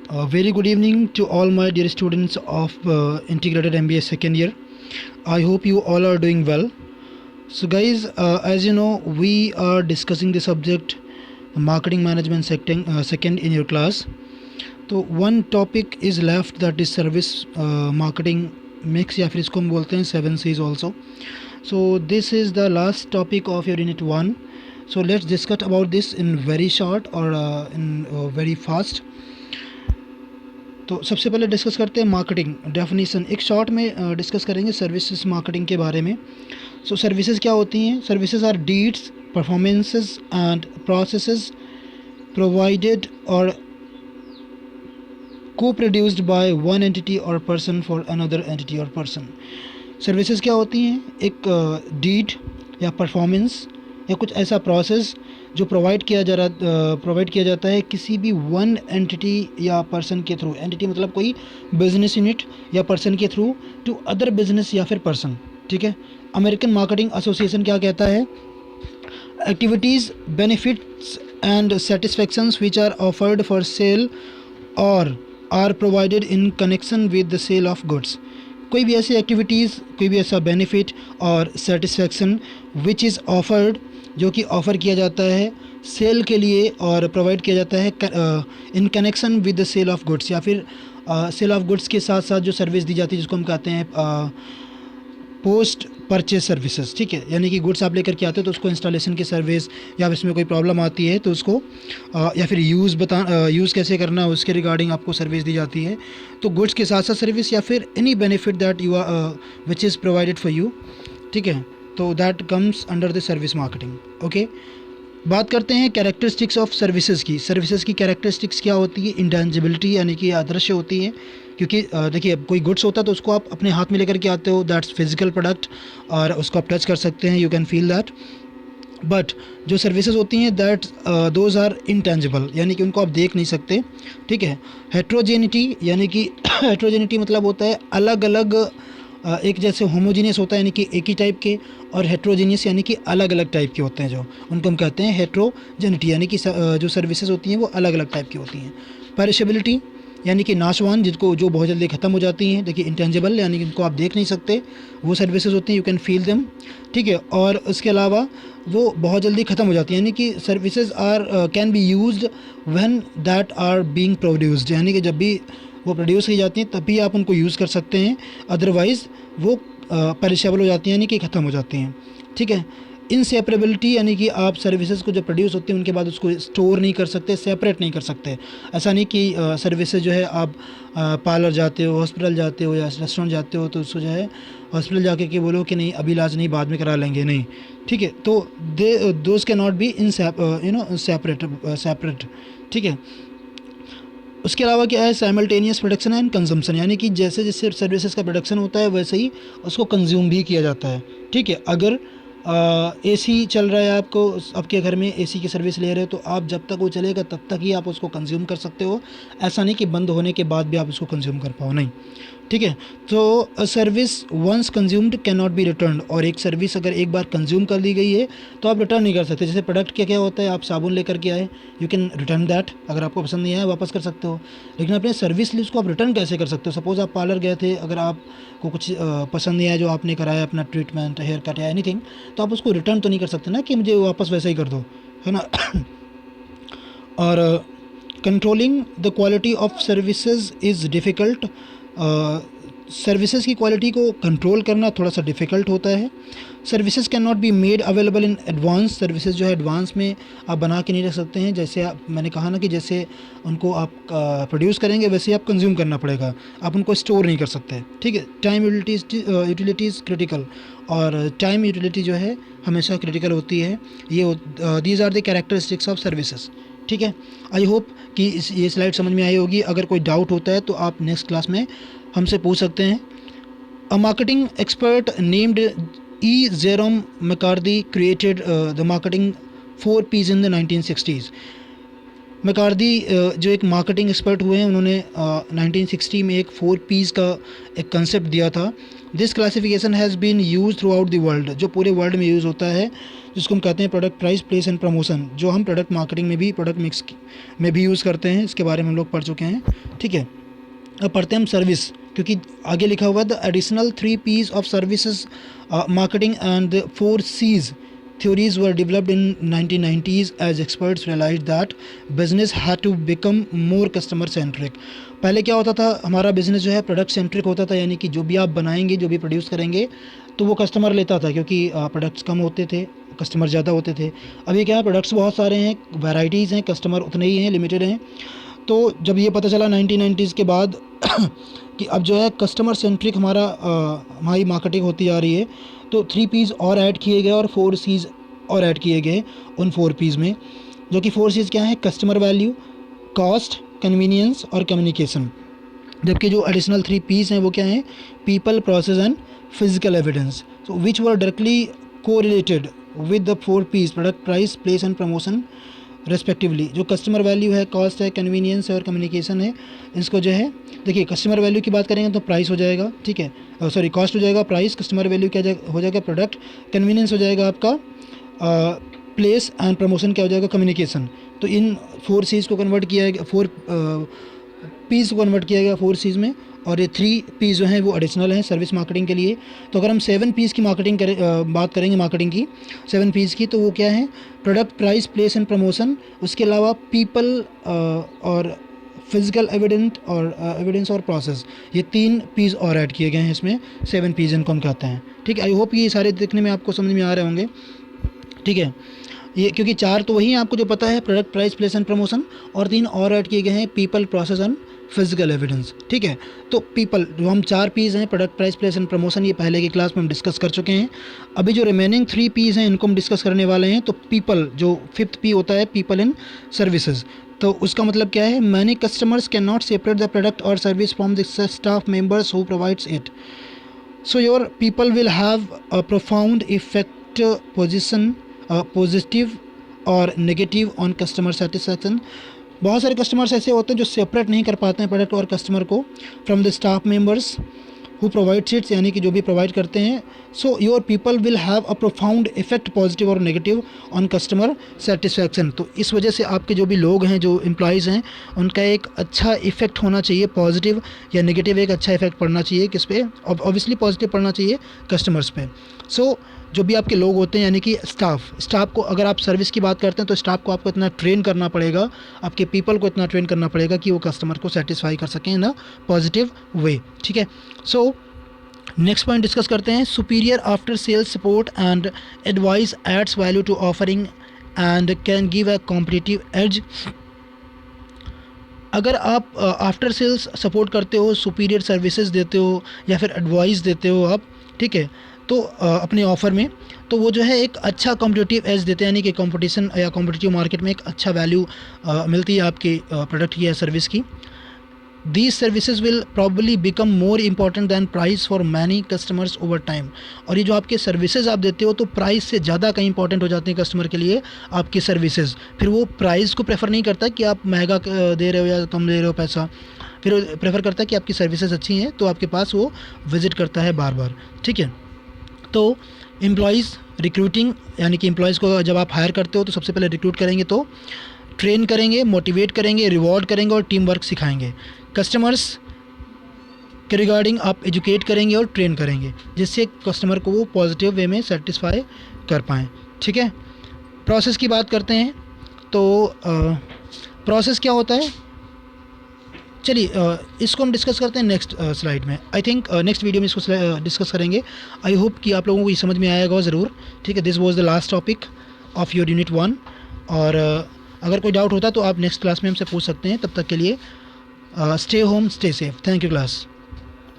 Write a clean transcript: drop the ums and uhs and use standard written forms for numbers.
Very good evening to all my dear students of Integrated MBA second year. I hope you all are doing well. So, guys, as you know, we are discussing the subject marketing management second in your class. So, one topic is left, that is service marketing mix, या फिर इसको हम बोलते हैं 7 C's also. So, this is the last topic of your unit 1. So, let's discuss about this in very short or in very fast. तो सबसे पहले discuss करते हैं मार्केटिंग डेफिनेशन. एक शॉर्ट में डिस्कस करेंगे सर्विसेज मार्केटिंग के बारे में. सो सर्विसेज क्या होती हैं? Services are deeds, performances and processes provided और को प्रोड्यूस्ड बाय वन एंटिटी और पर्सन फॉर अनदर एंटिटी और पर्सन. सर्विसेज क्या होती हैं? एक डीड या परफॉर्मेंस या कुछ ऐसा प्रोसेस जो प्रोवाइड किया जाता है किसी भी वन एंटिटी या पर्सन के थ्रू. एंटिटी मतलब कोई बिजनेस यूनिट या पर्सन के थ्रू टू अदर बिजनेस या फिर पर्सन. ठीक है. अमेरिकन मार्केटिंग एसोसिएशन क्या कहता है? Activities, benefits and satisfactions which are offered for sale और are provided in connection with the sale of goods. कोई भी ऐसी एक्टिविटीज़, कोई भी ऐसा बेनिफिट और सेटिस्फैक्शन विच इज़ ऑफर्ड, जो कि ऑफ़र किया जाता है सेल के लिए और प्रोवाइड किया जाता है in connection with the sale of goods, या फिर सेल ऑफ गुड्स के साथ साथ जो सर्विस दी जाती है जिसको हम कहते हैं पोस्ट परचेज सर्विसेज. ठीक है. यानी कि गुड्स आप लेकर के आते हो तो उसको इंस्टॉलेशन की सर्विस, या फिर इसमें कोई प्रॉब्लम आती है तो उसको या फिर यूज़ कैसे करना है उसके रिगार्डिंग आपको सर्विस दी जाती है. तो गुड्स के साथ साथ सर्विस या फिर any benefit that you are which is provided for you. ठीक है. तो that comes under the service marketing. Okay. बात करते हैं कैरेक्टरिस्टिक्स ऑफ सर्विसेज की. सर्विसेज की कैरेक्टरिस्टिक्स क्या होती है? इंटेंजिबिलिटी, यानी कि अदृश्य होती है. क्योंकि देखिए, कोई गुड्स होता है तो उसको आप अपने हाथ में लेकर के आते हो, दैट्स फिजिकल प्रोडक्ट, और उसको आप टच कर सकते हैं, you can feel that. But जो सर्विसेज होती हैं दैट दोज आर इंटेंजिबल, यानी कि उनको आप देख नहीं सकते. ठीक है. हेट्रोजेनिटी, यानी कि हेट्रोजेनिटी मतलब होता है अलग अलग. एक जैसे होमोजीनियस होता है यानी कि एक ही टाइप के, और हेट्रोजीनियस यानी कि अलग अलग टाइप के होते हैं, जो उनको हम कहते हैं हेट्रोजेनिटी, यानी कि जो सर्विसेज होती हैं वो अलग अलग टाइप की होती हैं. पेरिशेबिलिटी, यानी कि नाशवान, जिनको जो बहुत जल्दी ख़त्म हो जाती हैं. देखिए, इंटेंजिबल यानी कि इनको आप देख नहीं सकते, वो सर्विसेज होती हैं, यू कैन फील देम. ठीक है. और उसके अलावा वो बहुत जल्दी ख़त्म हो जाती हैं, यानी कि services are can be used when that are being produced, यानी कि जब भी वो प्रोड्यूस की जाती हैं तभी आप उनको यूज़ कर सकते हैं, अदरवाइज़ वो पेरिशेबल हो जाती हैं, यानी कि ख़त्म हो जाती हैं. ठीक है. इनसेपरेबिलिटी, यानी कि आप सर्विसेज को जब प्रोड्यूस होती हैं उनके बाद उसको स्टोर नहीं कर सकते, सेपरेट नहीं कर सकते. ऐसा नहीं कि सर्विसेज जो है आप पार्लर जाते हो, हॉस्पिटल जाते हो या रेस्टोरेंट जाते हो तो उसको जो है हॉस्पिटल जाके के बोलो कि नहीं अभी इलाज नहीं, बाद में करा लेंगे, नहीं. ठीक है. तो those can not be in separate. ठीक है. उसके अलावा क्या है? साइमल्टेनियस प्रोडक्शन एंड कंजम्पशन, यानी कि जैसे जैसे सर्विसेज का प्रोडक्शन होता है वैसे ही उसको कंज्यूम भी किया जाता है. ठीक है. अगर एसी चल रहा है, आपके घर में एसी की सर्विस ले रहे हो, तो आप जब तक वो चलेगा तब तक ही आप उसको कंज्यूम कर सकते हो. ऐसा नहीं कि बंद होने के बाद भी आप उसको कंज्यूम कर पाओ, नहीं. ठीक है. तो service once consumed can not be return, और एक सर्विस अगर एक बार कंज्यूम कर ली गई है तो आप रिटर्न नहीं कर सकते. जैसे प्रोडक्ट क्या होता है, आप साबुन लेकर के आए, यू कैन रिटर्न दैट, अगर आपको पसंद नहीं आया वापस कर सकते हो. लेकिन अपने सर्विस ली उसको आप रिटर्न कैसे कर सकते हो? सपोज़ आप पार्लर गए थे, अगर आपको कुछ पसंद नहीं आया जो आपने कराया, अपना ट्रीटमेंट, हेयर कट या एनीथिंग, तो आप उसको रिटर्न तो नहीं कर सकते ना कि मुझे वापस वैसे ही कर दो, है ना. और controlling the quality of services is difficult. Services की क्वालिटी को कंट्रोल करना थोड़ा सा डिफ़िकल्ट होता है. Services can not be made available in advance. Services जो है एडवांस में आप बना के नहीं रख सकते हैं. जैसे मैंने कहा ना कि जैसे उनको आप प्रोड्यूस करेंगे वैसे ही आप कंज्यूम करना पड़ेगा, आप उनको स्टोर नहीं कर सकते. ठीक है. टाइम यूटिलिटीज़ क्रिटिकल, और टाइम यूटिलिटी जो है हमेशा क्रिटिकल होती है. ये these are the characteristics of services. ठीक है. आई होप कि ये स्लाइड समझ में आई होगी. अगर कोई डाउट होता है तो आप नेक्स्ट क्लास में हमसे पूछ सकते हैं. A marketing expert named E. Jerome McCarthy created the marketing 4 P's in the 1960s. मैकार्दी जो एक मार्केटिंग एक्सपर्ट हुए हैं, उन्होंने 1960 में एक 4 P's का एक कंसेप्ट दिया था. This classification has been use throughout the world, जो पूरे वर्ल्ड में यूज़ होता है, जिसको हम कहते हैं product price, place and promotion, जो हम प्रोडक्ट मार्केटिंग में भी, प्रोडक्ट मिक्स में भी यूज़ करते हैं. इसके बारे में हम लोग पढ़ चुके हैं. ठीक है, अब पढ़ते हैं हम सर्विस, क्योंकि आगे लिखा हुआ है the additional 3 P's of services marketing and the 4 C's theories were developed in 1990s as experts realized that business had to become more customer centric. पहले क्या होता था, हमारा बिजनेस जो है प्रोडक्ट सेंट्रिक होता था, यानी कि जो भी आप बनाएंगे, जो भी प्रोड्यूस करेंगे, तो वो कस्टमर लेता था, क्योंकि प्रोडक्ट्स कम होते थे, कस्टमर ज़्यादा होते थे. अभी क्या है, प्रोडक्ट्स बहुत सारे हैं, वैराइटीज़ हैं, कस्टमर उतने ही हैं, लिमिटेड हैं. तो जब ये पता चला 1990s के बाद कि अब जो है कस्टमर सेंट्रिक हमारी मार्केटिंग होती जा रही है, तो 3 P's और ऐड किए गए और 4 C's और ऐड किए गए उन 4 P's में, जो कि 4 C's क्या है, कस्टमर वैल्यू, कॉस्ट, कन्वीनियंस और कम्युनिकेशन. जबकि जो एडिशनल 3 P's हैं वो क्या हैं, people, process and physical evidence. So which were directly correlated with the 4 P's, product price, place and promotion respectively. जो कस्टमर वैल्यू है, कॉस्ट है, कन्वीनियंस है और कम्युनिकेशन है, इसको जो है, देखिए कस्टमर वैल्यू की बात करेंगे तो प्राइस हो जाएगा, ठीक है, सॉरी कॉस्ट हो जाएगा प्राइस, कस्टमर वैल्यू क्या हो जाएगा प्रोडक्ट, कन्वीनियंस हो जाएगा आपका प्लेस एंड प्रमोशन क्या हो जाएगा कम्युनिकेशन. तो इन 4 C's को कन्वर्ट किया गया, 4 P's को कन्वर्ट किया गया 4 C's में, और ये 3 P's जो हैं वो एडिशनल हैं सर्विस मार्केटिंग के लिए. तो अगर हम 7 P's की मार्केटिंग बात करेंगे, मार्केटिंग की 7 P's की, तो वो क्या है, product price, place and promotion, उसके अलावा पीपल और फिजिकल एविडेंस और प्रोसेस, ये 3 P's और ऐड किए गए हैं इसमें. 7 P's इनको हम कहते हैं. ठीक है, आई होप ये सारे देखने में आपको समझ में आ रहे होंगे. ठीक है, ये क्योंकि 4 तो वही हैं आपको जो पता है, product price, place and promotion, और 3 और ऐड किए गए हैं, people, process and physical evidence. ठीक है, तो पीपल जो हम 4 P's हैं, product price, place and promotion, ये पहले की क्लास में हम डिस्कस कर चुके हैं. अभी जो रिमेनिंग 3 P's हैं इनको हम डिस्कस करने वाले हैं. तो पीपल, जो 5th P होता है, पीपल इन सर्विसेज, तो उसका मतलब क्या है, many customers can not separate the product और service from the staff members who provides it. So your people will have a profound effect, positive और नेगेटिव ऑन कस्टमर सेटिस्फैक्शन. बहुत सारे customers ऐसे होते हैं जो सेपरेट नहीं कर पाते हैं प्रोडक्ट और कस्टमर को from the staff members who provide seats, यानी कि जो भी प्रोवाइड करते हैं. सो your people will have a profound effect, positive और नेगेटिव ऑन कस्टमर सेटिस्फैक्शन. तो इस वजह से आपके जो भी लोग हैं, जो एम्प्लॉयज़ हैं, उनका एक अच्छा इफेक्ट होना चाहिए, पॉजिटिव या नेगेटिव एक अच्छा इफेक्ट पड़ना चाहिए किस पे, ऑब्वियसली पॉजिटिव पड़ना चाहिए कस्टमर्स पे. सो जो भी आपके लोग होते हैं, यानी कि स्टाफ को, अगर आप सर्विस की बात करते हैं तो स्टाफ को आपको इतना ट्रेन करना पड़ेगा, आपके पीपल को इतना ट्रेन करना पड़ेगा कि वो कस्टमर को सेटिस्फाई कर सकें इन अ पॉजिटिव वे. ठीक है, सो नेक्स्ट पॉइंट डिस्कस करते हैं, superior after sales support and advice adds value to offering and can give a competitive edge. अगर आप आफ्टर सेल्स सपोर्ट करते हो, सुपीरियर सर्विसेज देते हो या फिर एडवाइस देते हो आप, ठीक है, तो अपने ऑफ़र में, तो वो जो है एक अच्छा कॉम्पिटिटिव एज देते हैं, यानी कि कंपटीशन या कॉम्पिटिटिव मार्केट में एक अच्छा वैल्यू मिलती है आपके प्रोडक्ट की या सर्विस की. These services will probably become more important than price for many customers over time. और ये जो आपके सर्विसेज आप देते हो, तो प्राइस से ज़्यादा कहीं इंपॉर्टेंट हो जाती हैं कस्टमर के लिए आपकी सर्विसेज. फिर वो प्राइस को प्रेफर नहीं करता कि आप महंगा दे रहे हो या कम दे रहे हो पैसा, फिर प्रेफर करता है कि आपकी सर्विसेज अच्छी हैं, तो आपके पास वो विज़िट करता है बार बार. ठीक है, तो एम्प्लॉयज़ रिक्रूटिंग, यानी कि एम्प्लॉयज़ को जब आप हायर करते हो तो सबसे पहले रिक्रूट करेंगे, तो ट्रेन करेंगे, मोटिवेट करेंगे, रिवॉर्ड करेंगे और टीम वर्क सिखाएंगे. कस्टमर्स के रिगार्डिंग आप एजुकेट करेंगे और ट्रेन करेंगे, जिससे कस्टमर को वो पॉजिटिव वे में सेटिस्फाई कर पाएँ. ठीक है, प्रोसेस की बात करते हैं, तो प्रोसेस क्या होता है, चलिए इसको हम डिस्कस करते हैं नेक्स्ट स्लाइड में. आई थिंक नेक्स्ट वीडियो में इसको डिस्कस करेंगे. आई होप कि आप लोगों को ये समझ में आएगा ज़रूर. ठीक है, this was the last topic of your unit 1. और अगर कोई डाउट होता तो आप नेक्स्ट क्लास में हमसे पूछ सकते हैं. तब तक के लिए stay home, stay safe. Thank you class.